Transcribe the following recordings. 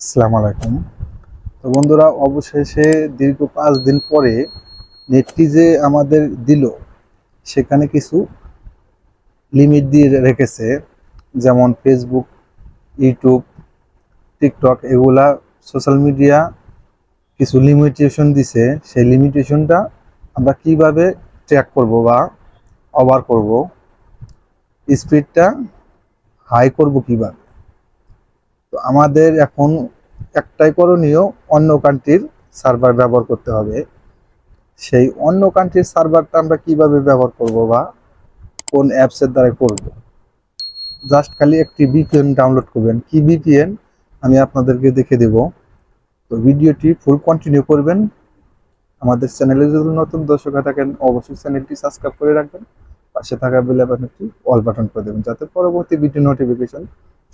আসসালামু আলাইকুম। তো বন্ধুরা, অবশেষে দীর্ঘ 5 দিন পরে নেটটি যে আমাদের দিল, সেখানে কিছু লিমিট দিয়ে রেখেছে। যেমন ফেসবুক, ইউটিউব, টিকটক, এগুলা সোশ্যাল মিডিয়া কিছু লিমিটেশন দিছে। সেই লিমিটেশনটা আমরা কিভাবে ট্র্যাক করব বা ওভার করব, স্পিডটা হাই করব কিভাবে। তো আমাদের এখন একটাই করণীয়, অন্য কান্ট্রির সার্ভার ব্যবহার করতে হবে। সেই অন্য কান্ট্রির সার্ভারটা আমরা কিভাবে ব্যবহার করব বা কোন অ্যাপসের দ্বারা করব, জাস্ট খালি একটি ভিপিএন ডাউনলোড করবেন। কি ভিপিএন আমি আপনাদেরকে দেখে দেব। তো ভিডিওটি ফুল কন্টিনিউ করবেন। আমাদের চ্যানেলে যদি নতুন দর্শক হয়ে থাকেন, অবশ্যই চ্যানেলটি সাবস্ক্রাইব করে রাখবেন। পাশে থাকা বেল বাটনটি অল বাটন করে দেবেন, যাতে পরবর্তী ভিডিও নোটিফিকেশন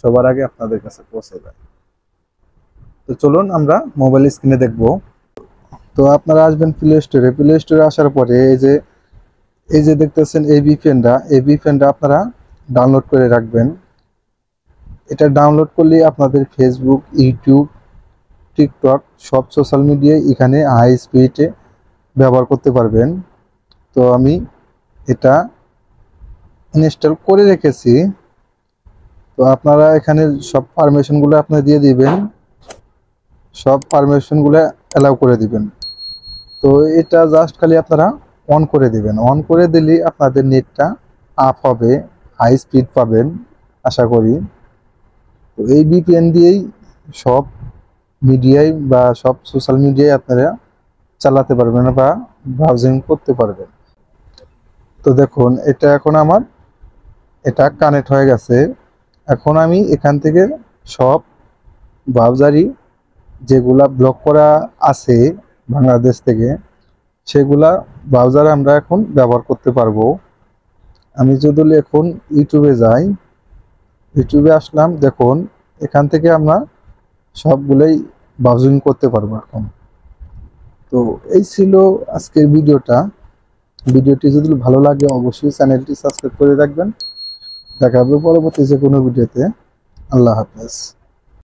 সবার আগে আপনাদের কাছে পৌঁছে যায়। তো চলুন আমরা মোবাইল স্ক্রিনে দেখব। তো আপনারা আসবেন প্লে স্টোরে আসার পরে এই যে দেখতেছেন এই ভিপিএনটা আপনারা ডাউনলোড করে রাখবেন। এটা ডাউনলোড করলে আপনাদের ফেসবুক, ইউটিউব, টিকটক সব সোশ্যাল মিডিয়ায় এখানে হাই স্পিডে ব্যবহার করতে পারবেন। তো আমি এটা ইনস্টল করে রেখেছি। তো আপনারা এখানে সব পারমিশনগুলো আপনারা দিয়ে দিবেন, সব পারমিশনগুলো অ্যালাউ করে দিবেন। তো এটা জাস্ট খালি আপনারা অন করে দিবেন। অন করে দিলে আপনাদের নেটটা আপ হবে, হাই স্পিড পাবেন আশা করি। তো এই ভিপিএন দিয়েই সব মিডিয়ায় বা সব সোশ্যাল মিডিয়ায় আপনারা চালাতে পারবেন বা ব্রাউজিং করতে পারবেন। তো দেখুন, এটা কানেক্ট হয়ে গেছে। এখন আমি এখান থেকে সব ব্রাউজারই যেগুলা ব্লক করা আছে বাংলাদেশ থেকে, সেগুলা ব্রাউজারে আমরা এখন ব্যবহার করতে পারবো। আমি যদি এখন ইউটিউবে যাই, ইউটিউবে আসলাম, দেখুন এখান থেকে আমরা সবগুলোই ব্রাউজিং করতে পারবো এখন। তো এই ছিল আজকের ভিডিওটি যদি ভালো লাগে অবশ্যই চ্যানেলটি সাবস্ক্রাইব করে রাখবেন। দেখা হবে পরবর্তী যে কোনো ভিডিওতে। আল্লাহ হাফেজ।